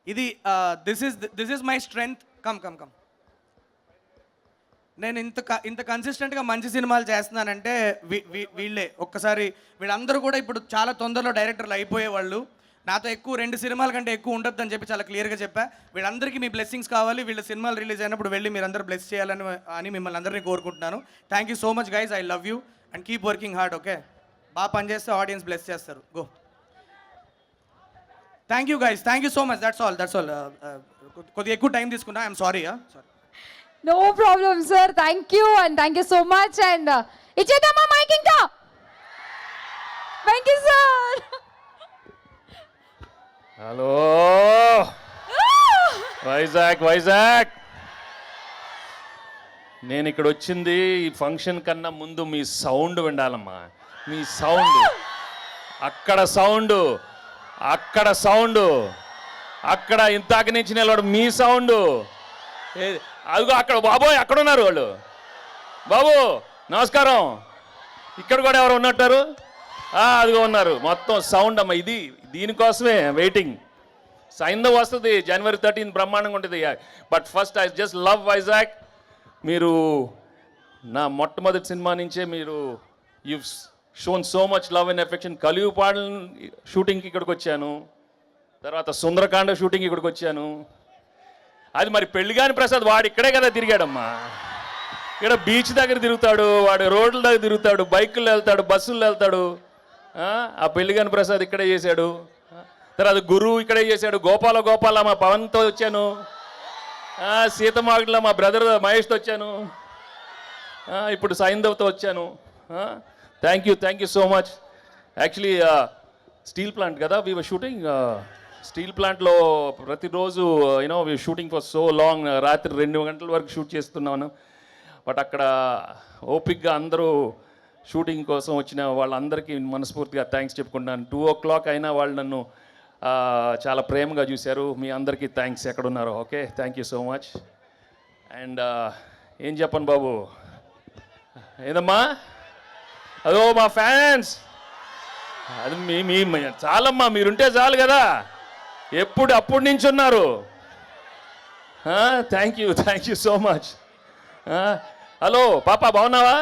ఇది this is my strength. Come come come. నేను ఇంత కన్సిస్టెంట్గా మంచి సినిమాలు చేస్తున్నానంటే వీళ్ళే. ఒక్కసారి వీళ్ళందరూ కూడా ఇప్పుడు చాలా తొందరలో డైరెక్టర్లు అయిపోయేవాళ్ళు. నాతో ఎక్కువ 2 సినిమాల కంటే ఎక్కువ ఉండొద్దని చెప్పి చాలా క్లియర్గా చెప్పా. వీళ్ళందరికీ మీ బ్లెస్సింగ్స్ కావాలి. వీళ్ళ సినిమాలు రిలీజ్ అయినప్పుడు వెళ్ళి మీరందరూ బ్లెస్ చేయాలని మిమ్మల్ని అందరినీ కోరుకుంటున్నాను. Thank you so much guys. I love you and keep working hard. Okay, బాగా పనిచేస్తే ఆడియన్స్ బ్లెస్ చేస్తారు. Go. Thank you guys, thank you so much. That's all. కొద్దిగా ఎక్కువ టైం తీసుకున్నా. I'm sorry. No problem, sir. Thank you and thank you so much. And ఇచ్చేద్దామా mike ఇంకా? Thank you, sir. Hello Vizag. నేను ఇక్కడ వచ్చింది ఈ ఫంక్షన్ కన్నా ముందు మీ సౌండ్ వినాలమ్మా. మీ సౌండ్, అక్కడ సౌండ్, అక్కడ ఇంతాక నుంచి నిలబడు మీ సౌండ్. అదిగో అక్కడ బాబోయ్, అక్కడ ఉన్నారు వాళ్ళు. బాబు నమస్కారం. ఇక్కడ కూడా ఎవరు ఉన్నట్టారు? అదిగో ఉన్నారు. మొత్తం సౌండ్ అమ్మ. ఇది దీనికోసమే వెయిటింగ్. సైంధవ్ వస్తుంది January 13 బ్రహ్మాండంగా ఉంటుంది. But first I just love Vizag. మీరు నా మొట్టమొదటి సినిమా నుంచే మీరు you shown so much love and affection. కలియుపాడు షూటింగ్కి ఇక్కడికి వచ్చాను, తర్వాత సుందరకాండ షూటింగ్ ఇక్కడికి వచ్చాను. అది మరి పెళ్లిగాని ప్రసాద్ వాడు ఇక్కడే కదా తిరిగాడమ్మా. ఇక్కడ బీచ్ దగ్గర తిరుగుతాడు, వాడు రోడ్ల దగ్గర తిరుగుతాడు, బైకుల్లో వెళ్తాడు, బస్సుల్లో వెళ్తాడు. ఆ పెళ్లిగాని ప్రసాద్ ఇక్కడే చేశాడు. తర్వాత గురువు ఇక్కడే చేశాడు. గోపాల మా పవన్తో వచ్చాను. సీతమాగడిలో మా బ్రదర్ మహేష్తో వచ్చాను. ఇప్పుడు సైంధవ్తో వచ్చాను. Thank you so much. Actually steel plant కదా వీ వర్ షూటింగ్. స్టీల్ ప్లాంట్లో ప్రతిరోజు you know we shooting for so long. రాత్రి 2 గంటల వరకు షూట్ చేస్తున్నాను. బట్ అక్కడ ఓపిక్గా అందరూ షూటింగ్ కోసం వచ్చిన వాళ్ళందరికీ మనస్ఫూర్తిగా థ్యాంక్స్ చెప్పుకుంటున్నాను. 2 o'clock అయినా వాళ్ళు నన్ను చాలా ప్రేమగా చూశారు. మీ అందరికీ థ్యాంక్స్ ఎక్కడున్నారో. Okay, thank you so much. And ఏం చెప్పను బాబు, ఏదమ్మా అదో మా ఫ్యాన్స్. అది మీ చాలమ్మా, మీరుంటే చాలు కదా. అప్పటి నుంచి ఉన్నారు. Thank you so much. Hello పాప, బాగున్నావా?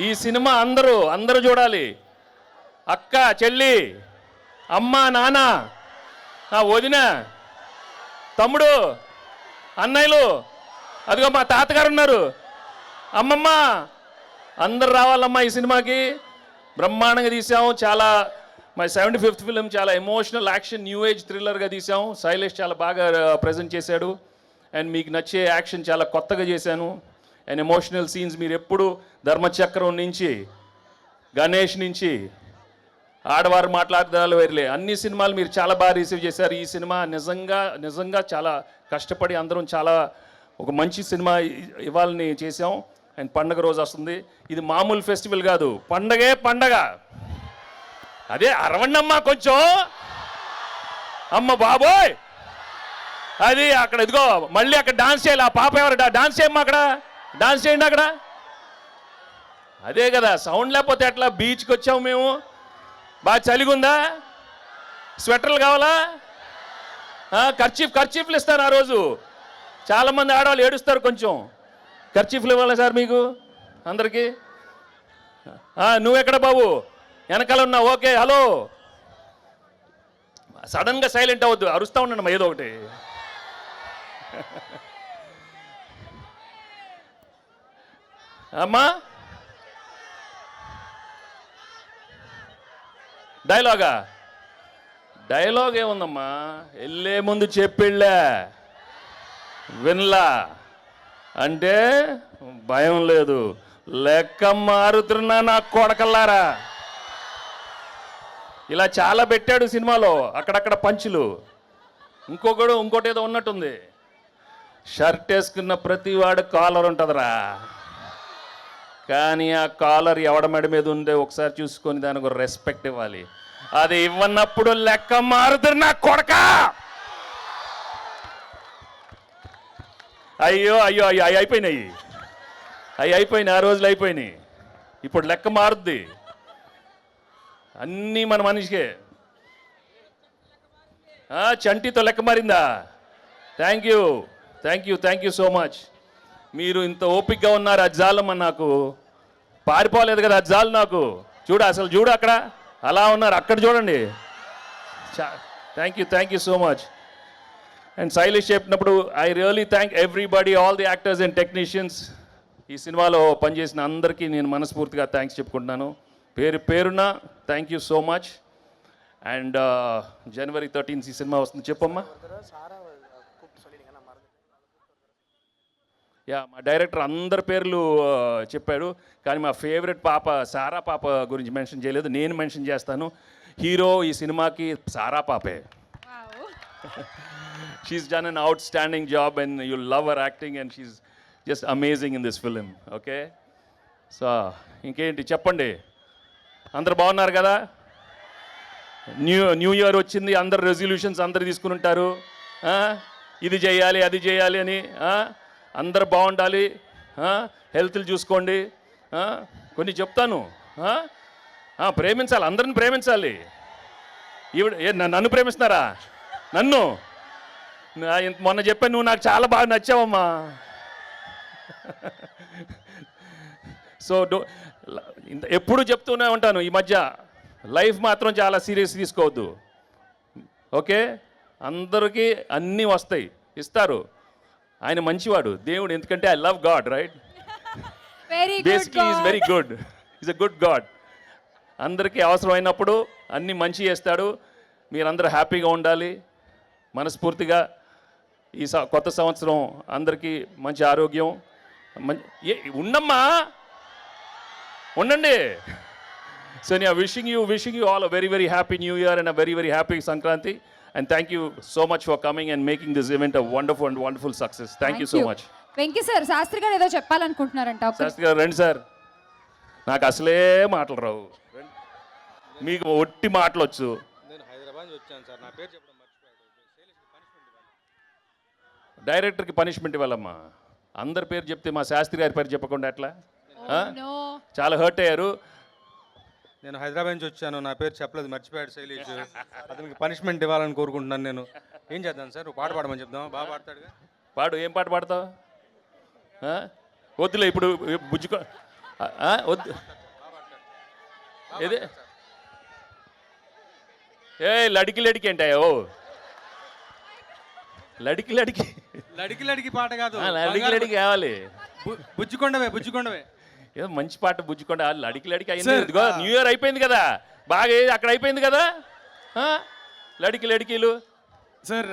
ఈ సినిమా అందరూ చూడాలి. అక్క, చెల్లి, అమ్మ, నాన్న, వదిన, తమ్ముడు, అన్నయ్యలు, అదిగో మా తాతగారు ఉన్నారు, అమ్మమ్మ, అందరు రావాలమ్మా ఈ సినిమాకి. బ్రహ్మాండంగా తీసాము. చాలా మై 75th ఫిలిం. చాలా ఎమోషనల్ యాక్షన్ న్యూ ఏజ్ థ్రిల్లర్గా తీసాము. శైలేష్ చాలా బాగా ప్రజెంట్ చేశాడు. అండ్ మీకు నచ్చే యాక్షన్ చాలా కొత్తగా చేశాను. అండ్ ఎమోషనల్ సీన్స్ మీరు ఎప్పుడు ధర్మచక్రం నుంచి, గణేష్ నుంచి, ఆడవారు మాట్లాడదాలు వేరులే, అన్ని సినిమాలు మీరు చాలా బాగా రిసీవ్ చేశారు. ఈ సినిమా నిజంగా చాలా కష్టపడి అందరం చాలా ఒక మంచి సినిమా ఇవ్వాలని చేసాం. అండ్ పండగ రోజు వస్తుంది. ఇది మామూలు ఫెస్టివల్ కాదు, పండగ. అదే అరవండమ్మా కొంచెం. అమ్మ బాబోయ్, అది అక్కడ ఇదిగో మళ్ళీ అక్కడ డాన్స్ చేయాలి. ఆ పాప ఎవరు డాన్స్ చేయమ్మా, అక్కడ డాన్స్ చేయండి అక్కడ. అదే కదా, సౌండ్ లేకపోతే ఎట్లా? బీచ్కి వచ్చాము మేము. బాగా చలిగుందా? స్వెటర్లు కావాలా? ఖర్చీఫ్లు ఇస్తాను ఆ రోజు. చాలామంది ఆడవాళ్ళు ఏడుస్తారు. కొంచెం ఖర్చీఫ్లు ఇవ్వాలా సార్ మీకు అందరికీ? నువ్వెక్కడ బాబు? వెనకాల ఉన్నా. Okay, hello. సడన్గా సైలెంట్ అవ్వద్దు, అరుస్తూ ఉండండి ఏదో ఒకటి. అమ్మా డైలాగ్ ఏముందమ్మా? వెళ్ళే ముందు చెప్పిళ్ళా, వినలా అంటే భయం లేదు. లెక్క మారుతున్నా నా కొడకల్లారా. ఇలా చాలా పెట్టాడు సినిమాలో, అక్కడక్కడ పంచులు. ఇంకోటి ఏదో ఉన్నట్టుంది. షర్ట్ వేసుకున్న ప్రతి వాడు కాలర్ ఉంటుందిరా, కానీ ఆ కాలర్ ఎవడ మెడ మీద ఉందే ఒకసారి చూసుకొని దానికి రెస్పెక్ట్ ఇవ్వాలి. అది ఇవ్వనప్పుడు లెక్క మారుతున్నా కొడక. అయ్యో అయిపోయినాయి. ఆ రోజులు అయిపోయినాయి. ఇప్పుడు లెక్క మారుద్ది. అన్నీ మన మనిషికే. చంటితో లెక్క మారిందా? Thank you so much. మీరు ఇంత ఓపిక్గా ఉన్నారు, అది చాలమ్మా నాకు. పారిపోలేదు కదా, అది చాలు నాకు. చూడు అక్కడ అలా ఉన్నారు, అక్కడ చూడండి. Thank you so much. And Shailesh చెప్పినప్పుడు I really thank everybody, all the actors and technicians. ఈ సినిమాలో పనిచేసిన అందరికీ నేను మనస్ఫూర్తిగా థ్యాంక్స్ చెప్పుకుంటున్నాను. పేరున thank you so much. And January 13th ఈ సినిమా వస్తుంది. చెప్పమ్మా. మా డైరెక్టర్ అందరి పేర్లు చెప్పాడు, కానీ మా ఫేవరెట్ పాప సారా పాప గురించి మెన్షన్ చేయలేదు. నేను మెన్షన్ చేస్తాను. హీరో ఈ సినిమాకి సారా పాపే. She's done an outstanding job and you love her acting and she's just amazing in this film. Okay, so ఇంకేంటి చెప్పండి. అందరు బాగున్నారు కదా? న్యూ ఇయర్ వచ్చింది, అందరు రెజల్యూషన్స్ అందరు తీసుకుని ఉంటారు. ఇది చేయాలి అది చేయాలి అని. అందరు బాగుండాలి, హెల్త్లు చూసుకోండి. కొన్ని చెప్తాను, ప్రేమించాలి, అందరిని ప్రేమించాలి. నన్ను ప్రేమిస్తున్నారా? నన్ను మొన్న చెప్పాను, నువ్వు నాకు చాలా బాగా నచ్చావమ్మా. సో ఎప్పుడు చెప్తూనే ఉంటాను, ఈ మధ్య లైఫ్ మాత్రం చాలా సీరియస్ తీసుకోవద్దు. ఓకే, అందరికీ అన్నీ వస్తాయి, ఇస్తారు. ఆయన మంచివాడు దేవుడు, ఎందుకంటే I love God, right? Basically is very good, is a good God. అందరికీ అవసరమైనప్పుడు అన్నీ మంచి చేస్తాడు. మీరందరూ హ్యాపీగా ఉండాలి. మనస్ఫూర్తిగా ఈ కొత్త సంవత్సరం అందరికీ మంచి ఆరోగ్యం ఉండమ్మా, ఉండండి. సో నేను wishing you all a very very happy new year and a very very happy Sankranti. And thank you so much for coming and making this event a wonderful success. Thank you so much. Venky sir, Sastri గారు ఏదో చెప్పాలనుకుంటున్నారంట. శాస్త్రి గారు రండి sir. నాకు అసలే మాటలు రావు, మీకు ఒట్టి మాటలు వచ్చు. నేను హైదరాబాద్ నుంచి వచ్చాను సార్, నా పేరు చెప్పడం మర్చిపోయాడు. డైరెక్టర్కి పనిష్మెంట్ ఇవ్వాలమ్మా. అందరి పేరు చెప్తే మా శాస్త్రి గారి పేరు చెప్పకుండా ఎట్లా? చాలా హర్ట్ అయ్యారు. నేను హైదరాబాద్ నుంచి వచ్చాను, నా పేరు చెప్పలేదు, మర్చిపోయాడు శైలేష్. అతనికి పనిష్మెంట్ ఇవ్వాలని కోరుకుంటున్నాను. నేను ఏం చేద్దాం సార్? పాట పాడమని చెప్దాం, బాగా పాడతాడుగా. పాడు. ఏం పాట పాడతావు? వద్దులే ఇప్పుడు, బుజ్జుకో వద్దు. ఏదే లడికి అంటాయో, లడికి లడికి పాట కాదు, లడికి కావాలి. బుజ్జికొండవే ఏదో మంచి పాట బుజ్జుకోండి. లడికి అయింది. ఇదిగో న్యూ ఇయర్ అయిపోయింది కదా, బాగా అక్కడ అయిపోయింది కదా. లడికిలు సార్